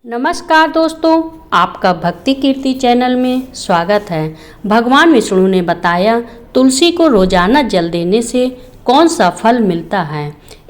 नमस्कार दोस्तों, आपका भक्ति कीर्ति चैनल में स्वागत है। भगवान विष्णु ने बताया तुलसी को रोजाना जल देने से कौन सा फल मिलता है।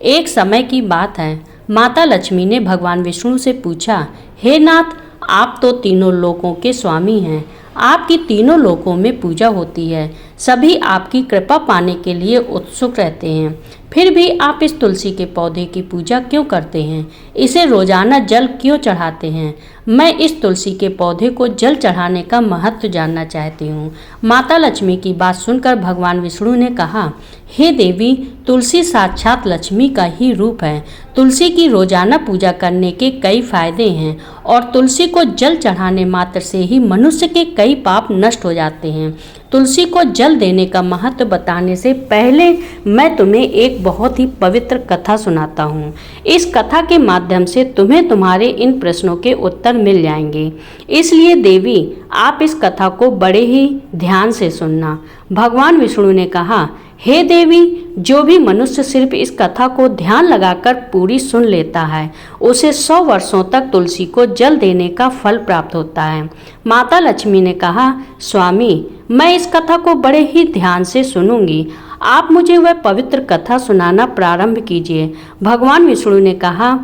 एक समय की बात है, माता लक्ष्मी ने भगवान विष्णु से पूछा, हे नाथ, आप तो तीनों लोकों के स्वामी हैं, आपकी तीनों लोकों में पूजा होती है, सभी आपकी कृपा पाने के लिए उत्सुक रहते हैं, फिर भी आप इस तुलसी के पौधे की पूजा क्यों करते हैं, इसे रोजाना जल क्यों चढ़ाते हैं। मैं इस तुलसी के पौधे को जल चढ़ाने का महत्व जानना चाहती हूँ। माता लक्ष्मी की बात सुनकर भगवान विष्णु ने कहा, हे देवी, तुलसी साक्षात लक्ष्मी का ही रूप है। तुलसी की रोजाना पूजा करने के कई फायदे हैं और तुलसी को जल चढ़ाने मात्र से ही मनुष्य के कई पाप नष्ट हो जाते हैं। तुलसी को जल देने का महत्व बताने से पहले मैं तुम्हें एक बहुत ही पवित्र कथा सुनाता हूँ। इस कथा के माध्यम से तुम्हें तुम्हारे इन प्रश्नों के उत्तर मिल जाएंगे, इसलिए देवी आप इस कथा को बड़े ही ध्यान से सुनना। भगवान विष्णु ने कहा, हे देवी, जो भी मनुष्य सिर्फ इस कथा को ध्यान लगाकर पूरी सुन लेता है, उसे 100 वर्षों तक तुलसी को जल देने का फल प्राप्त होता है। माता लक्ष्मी ने कहा, स्वामी, मैं इस कथा को बड़े ही ध्यान से सुनूंगी, आप मुझे वह पवित्र कथा सुनाना प्रारंभ कीजिए। भगवान विष्णु ने कहा,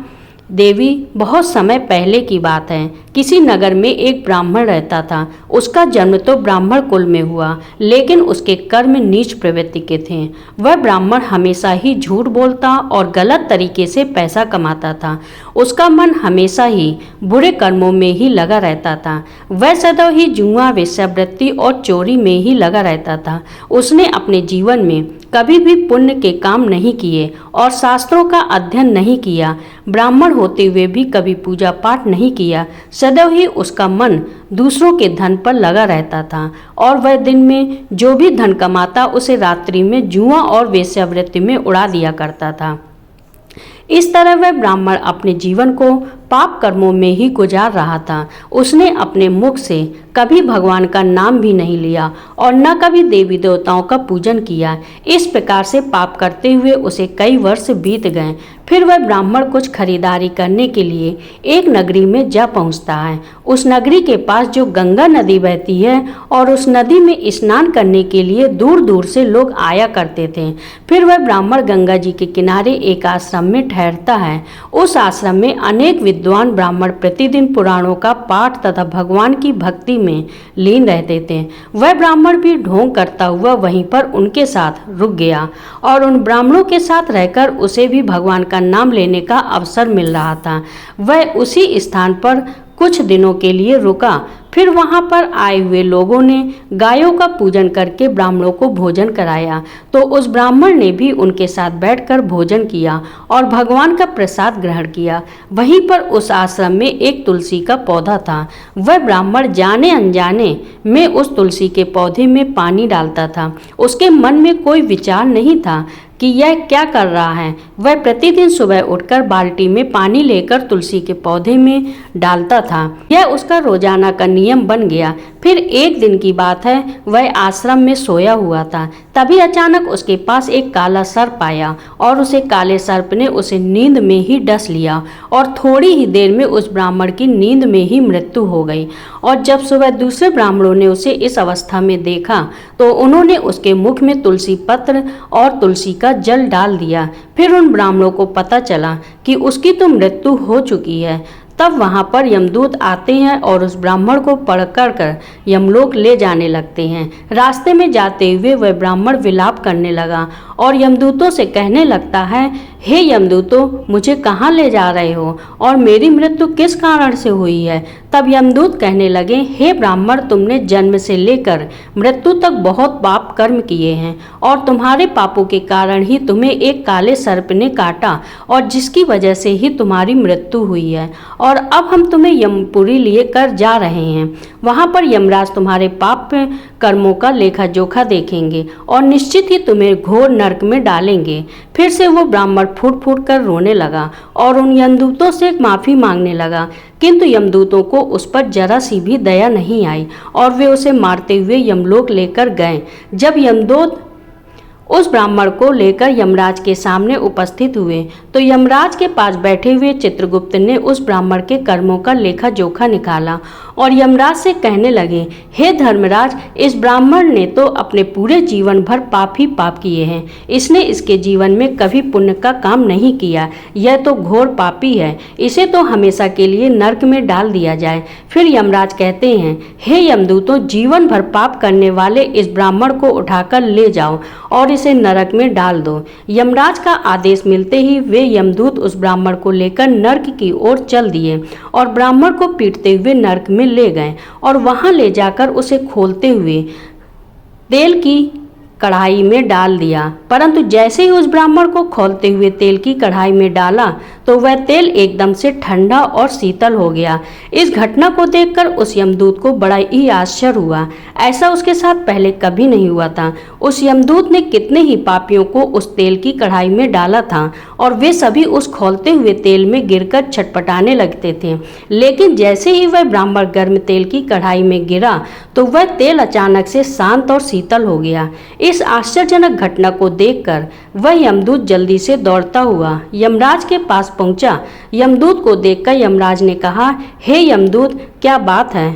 देवी, बहुत समय पहले की बात है, किसी नगर में एक ब्राह्मण रहता था। उसका जन्म तो ब्राह्मण कुल में हुआ, लेकिन उसके कर्म नीच प्रवृत्ति के थे। वह ब्राह्मण हमेशा ही झूठ बोलता और गलत तरीके से पैसा कमाता था। उसका मन हमेशा ही बुरे कर्मों में ही लगा रहता था। वह सदैव ही जुआ, वेश्यावृत्ति और चोरी में ही लगा रहता था। उसने अपने जीवन में कभी भी पुण्य के काम नहीं किए और शास्त्रों का अध्ययन नहीं किया। ब्राह्मण होते हुए भी कभी पूजा पाठ नहीं किया। सदैव ही उसका मन दूसरों के धन पर लगा रहता था और वह दिन में जो भी धन कमाता उसे रात्रि में जुआ और वेश्यावृत्ति में उड़ा दिया करता था। इस तरह वह ब्राह्मण अपने जीवन को पाप कर्मों में ही गुजार रहा था। उसने अपने मुख से कभी भगवान का नाम भी नहीं लिया और न कभी देवी देवताओं का पूजन किया। इस प्रकार से पाप करते हुए उसे कई वर्ष बीत गए। फिर वह ब्राह्मण कुछ खरीदारी करने के लिए एक नगरी में जा पहुंचता है। उस नगरी के पास जो गंगा नदी बहती है और उस नदी में स्नान करने के लिए दूर दूर से लोग आया करते थे। फिर वह ब्राह्मण गंगा जी के किनारे एक आश्रम में ठहरता है। उस आश्रम में अनेक विद्वान ब्राह्मण प्रतिदिन पुराणों का पाठ तथा भगवान की भक्ति में लीन रहते थे। वह ब्राह्मण भी ढोंग करता हुआ वहीं पर उनके साथ रुक गया और उन ब्राह्मणों के साथ रहकर उसे भी भगवान का नाम लेने का अवसर मिल रहा था। वह उसी स्थान पर कुछ दिनों के लिए रुका। फिर वहां पर आए हुए लोगों ने गायों का पूजन करके ब्राह्मणों को भोजन कराया, तो उस ब्राह्मण ने भी उनके साथ बैठकर भोजन किया और भगवान का प्रसाद ग्रहण किया। वहीं पर उस आश्रम में एक तुलसी का पौधा था। वह ब्राह्मण जाने अनजाने में उस तुलसी के पौधे में पानी डालता था। उसके मन में कोई विचार नहीं था कि यह क्या कर रहा है। वह प्रतिदिन सुबह उठकर बाल्टी में पानी लेकर तुलसी के पौधे में डालता था। यह उसका रोजाना का नियम बन गया। फिर एक दिन की बात है, वह आश्रम में सोया हुआ था। तभी अचानक उसके पास एक काला सर्प आया और उसे काले सर्प ने उसे नींद में ही डस लिया और थोड़ी ही देर में उस ब्राह्मण की नींद में ही मृत्यु हो गई। और जब सुबह दूसरे ब्राह्मणों ने उसे इस अवस्था में देखा तो उन्होंने उसके मुख में तुलसी पत्र और तुलसी का जल डाल दिया। फिर उन ब्राह्मणों को पता चला कि उसकी तो मृत्यु हो चुकी है। तब वहां पर यमदूत आते हैं और उस ब्राह्मण को पकड़ कर यमलोक ले जाने लगते हैं। रास्ते में जाते हुए वह ब्राह्मण विलाप करने लगा और यमदूतों से कहने लगता है, हे यमदूतों, मुझे कहाँ ले जा रहे हो और मेरी मृत्यु किस कारण से हुई है। तब यमदूत कहने लगे, हे ब्राह्मण, तुमने जन्म से लेकर मृत्यु तक बहुत पाप कर्म किए हैं और तुम्हारे पापों के कारण ही तुम्हें एक काले सर्प ने काटा और जिसकी वजह से ही तुम्हारी मृत्यु हुई है। और अब हम तुम्हें यमपुरी लिए कर जा रहे हैं। वहां पर यमराज तुम्हारे पाप कर्मों का लेखा जोखा देखेंगे और निश्चित ही तुम्हें घोर नरक में डालेंगे। फिर से वो ब्राह्मण फूट फूट कर रोने लगा और उन यमदूतों से माफी मांगने लगा, किंतु यमदूतों को उस पर जरा सी भी दया नहीं आई और वे उसे मारते हुए यमलोक लेकर गए। जब यमदूत उस ब्राह्मण को लेकर यमराज के सामने उपस्थित हुए तो यमराज के पास बैठे हुए चित्रगुप्त ने उस ब्राह्मण के कर्मों का लेखा जोखा निकाला और यमराज से कहने लगे, हे धर्मराज, इस ब्राह्मण ने तो अपने पूरे जीवन भर पाप ही पाप किए हैं। इसने इसके जीवन में कभी पुण्य का काम नहीं किया। यह तो घोर पापी है। इसे तो हमेशा के लिए नरक में डाल दिया जाए। फिर यमराज कहते हैं, हे यमदूतों, जीवन भर पाप करने वाले इस ब्राह्मण को उठाकर ले जाओ और इसे नरक में डाल दो। यमराज का आदेश मिलते ही वे यमदूत उस ब्राह्मण को लेकर नरक की ओर चल दिए और ब्राह्मण को पीटते हुए नरक में ले गए और वहां ले जाकर उसे खोलते हुए तेल की कढ़ाई में डाल दिया। परंतु जैसे ही उस ब्राह्मण को खोलते हुए तेल की कढ़ाई में डाला तो वह तेल एकदम से ठंडा और शीतल हो गया। इस घटना को देखकर उस यमदूत को बड़ा ही आश्चर्य हुआ। ऐसा उसके साथ पहले कभी नहीं हुआ था। उस यमदूत ने कितने ही पापियों को उस तेल की कढ़ाई में डाला था और वे सभी उस खोलते हुए तेल में गिरकर छटपटाने लगते थे। लेकिन जैसे ही वह ब्राह्मण गर्म तेल की कढ़ाई में गिरा तो वह तेल अचानक से शांत और शीतल हो गया। इस आश्चर्यजनक घटना को देखकर वह यमदूत जल्दी से दौड़ता हुआ यमराज के पास पहुंचा। यमदूत को देखकर यमराज ने कहा, हे यमदूत, क्या बात है?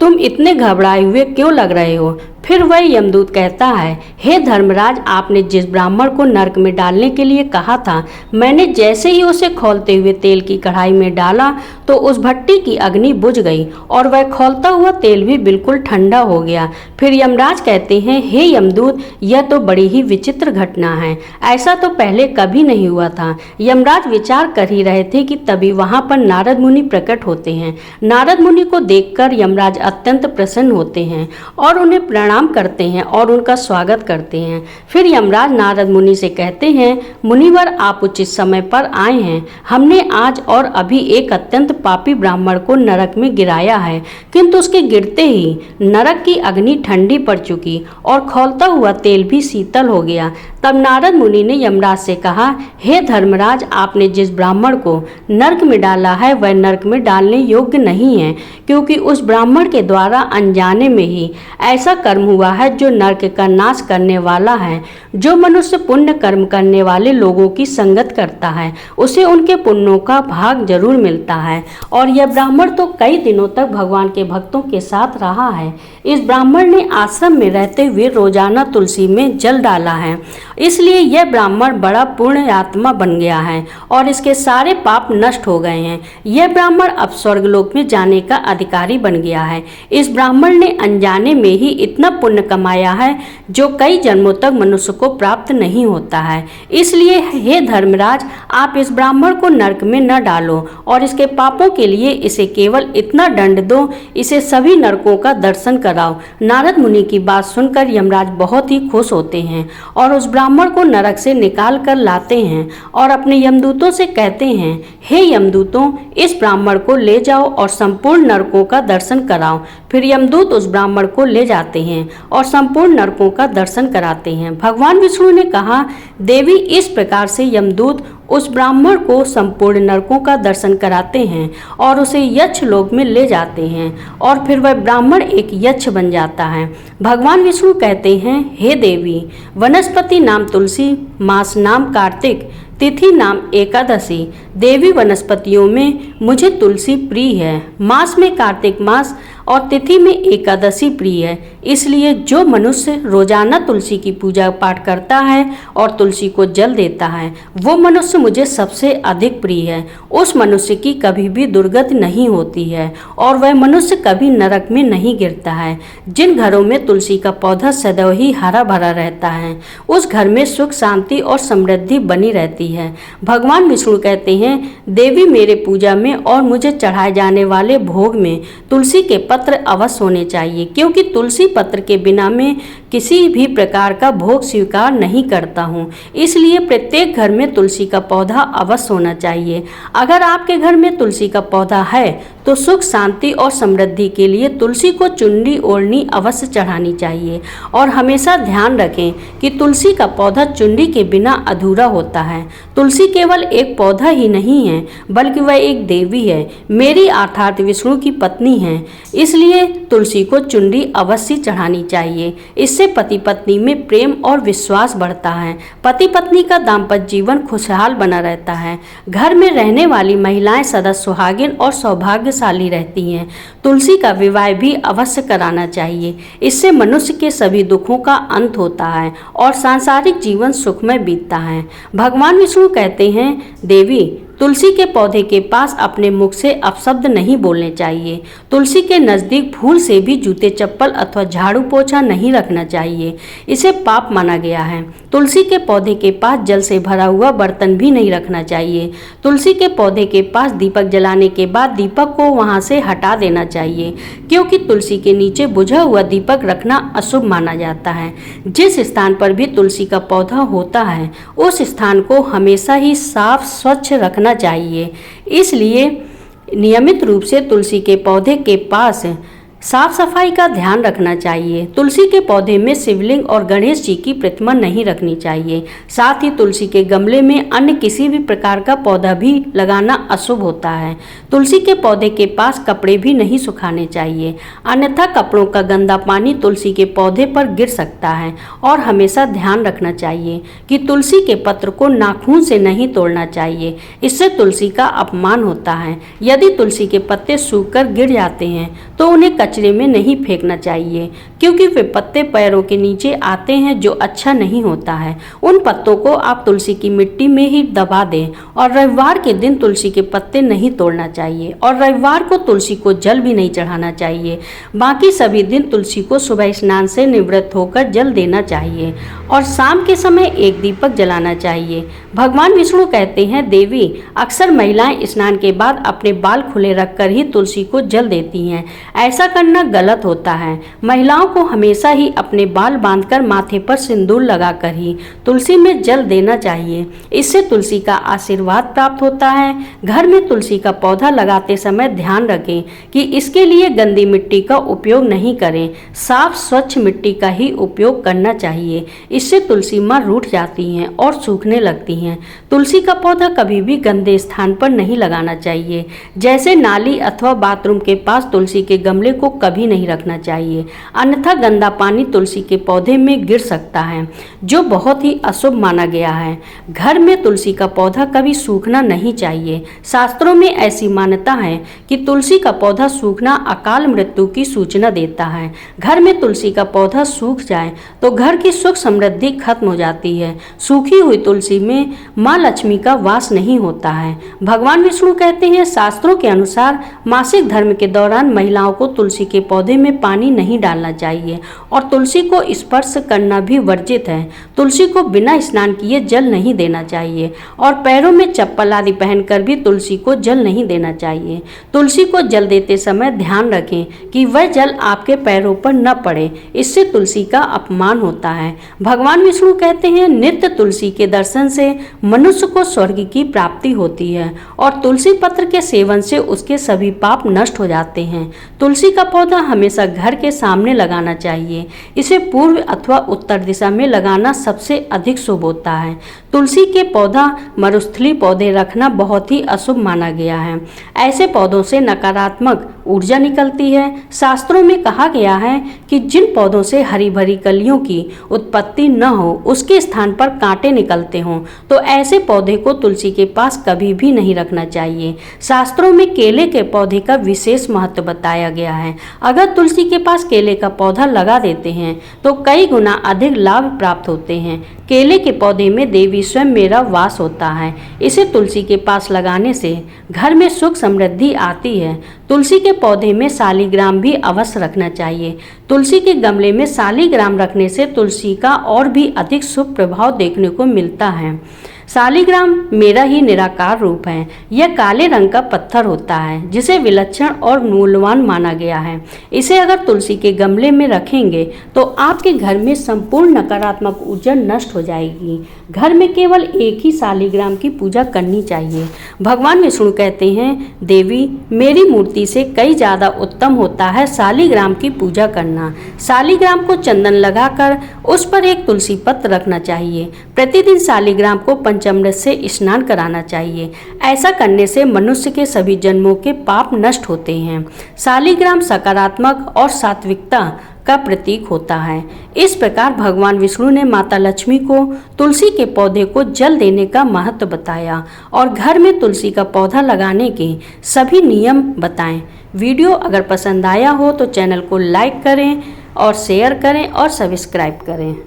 तुम इतने घबराए हुए क्यों लग रहे हो? फिर वह यमदूत कहता है, हे धर्मराज, आपने जिस ब्राह्मण को नरक में डालने के लिए कहा था, मैंने जैसे ही उसे खोलते हुए तेल की कढ़ाई में डाला तो उस भट्टी की अग्नि बुझ गई और वह खोलता हुआ तेल भी बिल्कुल ठंडा हो गया। फिर यमराज कहते हैं, हे यमदूत, यह तो बड़ी ही विचित्र घटना है। ऐसा तो पहले कभी नहीं हुआ था। यमराज विचार कर ही रहे थे कि तभी वहां पर नारद मुनि प्रकट होते हैं। नारद मुनि को देखकर यमराज अत्यंत प्रसन्न होते हैं और उन्हें प्रणाम करते हैं और उनका स्वागत करते हैं। फिर यमराज नारद मुनि से कहते हैं, मुनिवर, आप उचित समय पर आए हैं। हमने आज और अभी एक अत्यंत पापी ब्राह्मण को नरक में गिराया है, किंतु उसके गिरते ही नरक की अग्नि ठंडी पड़ चुकी और खौलता हुआ तेल भी शीतल हो गया। तब नारद मुनि ने यमराज से कहा, हे धर्मराज, आपने जिस ब्राह्मण को नरक में डाला है वह नरक में डालने योग्य नहीं है, क्योंकि उस ब्राह्मण के द्वारा अनजाने में ही ऐसा कर्म हुआ है जो नरक का नाश करने वाला है। जो मनुष्य पुण्य कर्म करने वाले लोगों की संगत करता है उसे उनके पुण्यों का भाग जरूर मिलता है। और यह ब्राह्मण तो कई दिनों तक भगवान के भक्तों के साथ रहा है। इस ब्राह्मण ने आश्रम में रहते हुए रोजाना तुलसी में जल डाला है, इसलिए यह ब्राह्मण बड़ा पुण्य आत्मा बन गया है और इसके सारे पाप नष्ट हो गए हैं। यह ब्राह्मण अब स्वर्गलोक में जाने का अधिकारी बन गया है। इस ब्राह्मण ने अनजाने में ही इतना पुण्य कमाया है जो कई जन्मों तक मनुष्य को प्राप्त नहीं होता है। इसलिए हे धर्मराज, आप इस ब्राह्मण को नरक में न डालो और इसके पापों के लिए इसे केवल इतना दंड दो, इसे सभी नरकों का दर्शन कराओ। नारद मुनि की बात सुनकर यमराज बहुत ही खुश होते हैं और उस ब्राह्मण को नरक से निकाल कर लाते हैं और अपने यमदूतों से कहते हैं, हे यमदूतों, इस ब्राह्मण को ले जाओ और संपूर्ण नरकों का दर्शन कराओ। फिर यमदूत उस ब्राह्मण को ले जाते हैं और संपूर्ण नरकों का दर्शन कराते हैं। भगवान विष्णु ने कहा, देवी, इस प्रकार से यमदूत उस ब्राह्मण को संपूर्ण नरकों का दर्शन कराते हैं और उसे यक्ष लोक में ले जाते हैं और फिर वह ब्राह्मण एक यक्ष बन जाता है। भगवान विष्णु कहते हैं, हे देवी, वनस्पति नाम तुलसी, मास नाम कार्तिक, तिथि नाम एकादशी। देवी, वनस्पतियों में मुझे तुलसी प्रिय है, मास में कार्तिक मास और तिथि में एकादशी प्रिय है। इसलिए जो मनुष्य रोजाना तुलसी की पूजा पाठ करता है और तुलसी को जल देता है वो मनुष्य मुझे सबसे अधिक प्रिय है। उस मनुष्य की कभी भी दुर्गति नहीं होती है और वह मनुष्य कभी नरक में नहीं गिरता है। जिन घरों में तुलसी का पौधा सदैव ही हरा भरा रहता है उस घर में सुख, शांति और समृद्धि बनी रहती है। भगवान विष्णु कहते हैं, देवी, मेरे पूजा में और मुझे चढ़ाए जाने वाले भोग में तुलसी के पत्र अवश्य होने चाहिए, क्योंकि तुलसी पत्र के बिना मैं किसी भी प्रकार का भोग स्वीकार नहीं करता हूँ। इसलिए प्रत्येक घर में तुलसी का पौधा अवश्य होना चाहिए। अगर आपके घर में तुलसी का पौधा है तो सुख, शांति और समृद्धि के लिए तुलसी को चुनरी ओढ़नी अवश्य चढ़ानी चाहिए। और हमेशा ध्यान रखें कि तुलसी का पौधा चुनरी के बिना अधूरा होता है। तुलसी केवल एक पौधा ही नहीं है बल्कि वह एक देवी है, मेरी अर्थात विष्णु की पत्नी है। इसलिए तुलसी को चुनरी अवश्य चढ़ानी चाहिए। इससे इससे पति पत्नी में प्रेम और विश्वास बढ़ता है। पति पत्नी का दाम्पत्य जीवन खुशहाल बना रहता है। घर में रहने वाली महिलाएं सदा सुहागिन और सौभाग्यशाली रहती हैं। तुलसी का विवाह भी अवश्य कराना चाहिए। इससे मनुष्य के सभी दुखों का अंत होता है और सांसारिक जीवन सुखमय बीतता है। भगवान विष्णु कहते हैं, देवी तुलसी के पौधे के पास अपने मुख से अपशब्द नहीं बोलने चाहिए। तुलसी के नज़दीक भूल से भी जूते चप्पल अथवा झाड़ू पोछा नहीं रखना चाहिए, इसे पाप माना गया है। तुलसी के पौधे के पास जल से भरा हुआ बर्तन भी नहीं रखना चाहिए। तुलसी के पौधे के पास दीपक जलाने के बाद दीपक को वहां से हटा देना चाहिए, क्योंकि तुलसी के नीचे बुझा हुआ दीपक रखना अशुभ माना जाता है। जिस स्थान पर भी तुलसी का पौधा होता है उस स्थान को हमेशा ही साफ स्वच्छ रखना चाहिए। इसलिए नियमित रूप से तुलसी के पौधे के पास साफ सफाई का ध्यान रखना चाहिए। तुलसी के पौधे में शिवलिंग और गणेश जी की प्रतिमा नहीं रखनी चाहिए। साथ ही तुलसी के गमले में अन्य किसी भी प्रकार का पौधा भी लगाना अशुभ होता है। तुलसी के पौधे के पास कपड़े भी नहीं सुखाने चाहिए, अन्यथा कपड़ों का गंदा पानी तुलसी के पौधे पर गिर सकता है। और हमेशा ध्यान रखना चाहिए कि तुलसी के पत्र को नाखून से नहीं तोड़ना चाहिए, इससे तुलसी का अपमान होता है। यदि तुलसी के पत्ते सूखकर गिर जाते हैं तो उन्हें कचरे में नहीं फेंकना चाहिए, क्योंकि वे पत्ते पैरों के नीचे आते हैं, जो अच्छा नहीं होता है। उन पत्तों को आप तुलसी की मिट्टी में ही दबा दें। और रविवार के दिन तुलसी के पत्ते नहीं तोड़ना चाहिए और रविवार को तुलसी को जल भी नहीं चढ़ाना चाहिए। बाकी सभी दिन तुलसी को सुबह स्नान से निवृत्त होकर जल देना चाहिए और शाम के समय एक दीपक जलाना चाहिए। भगवान विष्णु कहते हैं, देवी अक्सर महिलाएं स्नान के बाद अपने बाल खुले रखकर ही तुलसी को जल देती हैं। ऐसा करना गलत होता है। महिलाओं को हमेशा ही अपने बाल बांधकर माथे पर सिंदूर लगाकर ही तुलसी में जल देना चाहिए। इससे तुलसी का आशीर्वाद प्राप्त होता है। घर में तुलसी का पौधा लगाते समय ध्यान रखें कि इसके लिए गंदी मिट्टी का उपयोग नहीं करें, साफ स्वच्छ मिट्टी का ही उपयोग करना चाहिए। इससे तुलसी माँ रूठ जाती हैं और सूखने लगती हैं। तुलसी का पौधा कभी भी गंदे स्थान पर नहीं लगाना चाहिए, जैसे नाली अथवा बाथरूम के पास तुलसी के गमले को कभी नहीं रखना चाहिए, अन्यथा गंदा पानी तुलसी के पौधे में गिर सकता है, जो बहुत ही अशुभ माना गया है। घर में तुलसी का पौधा कभी सूखना नहीं चाहिए। शास्त्रों में ऐसी मान्यता है कि तुलसी का पौधा सूखना अकाल मृत्यु की सूचना देता है। घर में तुलसी का पौधा सूख जाए तो घर की सुख समृद्धि खत्म हो जाती है। सूखी हुई तुलसी में माँ लक्ष्मी का वास नहीं होता है। भगवान विष्णु कहते हैं, शास्त्रों के अनुसार मासिक धर्म के दौरान महिलाओं को तुलसी के पौधे में पानी नहीं डालना चाहिए और तुलसी को स्पर्श करना भी वर्जित है। तुलसी को बिना स्नान किए जल नहीं देना चाहिए और पैरों में चप्पल आदि पहनकर भी तुलसी को जल नहीं देना चाहिए। तुलसी को जल देते समय ध्यान रखें कि वह जल आपके पैरों पर न पड़े, इससे तुलसी का अपमान होता है। भगवान विष्णु कहते हैं, नित्य तुलसी के दर्शन से मनुष्य को स्वर्ग की प्राप्ति होती है और तुलसी पत्र के सेवन से उसके सभी पाप नष्ट हो जाते हैं। तुलसी का पौधा हमेशा घर के सामने लगाना चाहिए। इसे पूर्व अथवा उत्तर दिशा में लगाना सबसे अधिक शुभ होता है। तुलसी के पौधा मरुस्थली पौधे रखना बहुत ही अशुभ माना गया है। ऐसे पौधों से नकारात्मक ऊर्जा निकलती है। शास्त्रों में कहा गया है कि जिन पौधों से हरी भरी कलियों की उत्पत्ति न हो, उसके स्थान पर कांटे निकलते हों, तो ऐसे पौधे को तुलसी के पास कभी भी नहीं रखना चाहिए। शास्त्रों में केले के पौधे का विशेष महत्व बताया गया है। अगर तुलसी के पास केले का पौधा लगा देते हैं तो कई गुना अधिक लाभ प्राप्त होते हैं। केले के पौधे में देवी स्वयं मेरा वास होता है। इसे तुलसी के पास लगाने से घर में सुख समृद्धि आती है। तुलसी के पौधे में शालिग्राम भी अवश्य रखना चाहिए। तुलसी के गमले में शालिग्राम रखने से तुलसी का और भी अधिक शुभ प्रभाव देखने को मिलता है। शालिग्राम मेरा ही निराकार रूप है। यह काले रंग का पत्थर होता है, जिसे विलक्षण और मूल्यवान माना गया है। इसे अगर तुलसी के गमले में रखेंगे तो आपके घर में संपूर्ण नकारात्मक ऊर्जा नष्ट हो जाएगी। घर में केवल एक ही शालिग्राम की पूजा करनी चाहिए। भगवान विष्णु कहते हैं, देवी मेरी मूर्ति से कई ज़्यादा उत्तम होता है शालिग्राम की पूजा करना। शालिग्राम को चंदन लगाकर उस पर एक तुलसी पत्र रखना चाहिए। प्रतिदिन शालिग्राम को पंचामृत से स्नान कराना चाहिए। ऐसा करने से मनुष्य के सभी जन्मों के पाप नष्ट होते हैं। शालिग्राम सकारात्मक और सात्विकता का प्रतीक होता है। इस प्रकार भगवान विष्णु ने माता लक्ष्मी को तुलसी के पौधे को जल देने का महत्व बताया और घर में तुलसी का पौधा लगाने के सभी नियम बताएं। वीडियो अगर पसंद आया हो तो चैनल को लाइक करें और शेयर करें और सब्सक्राइब करें।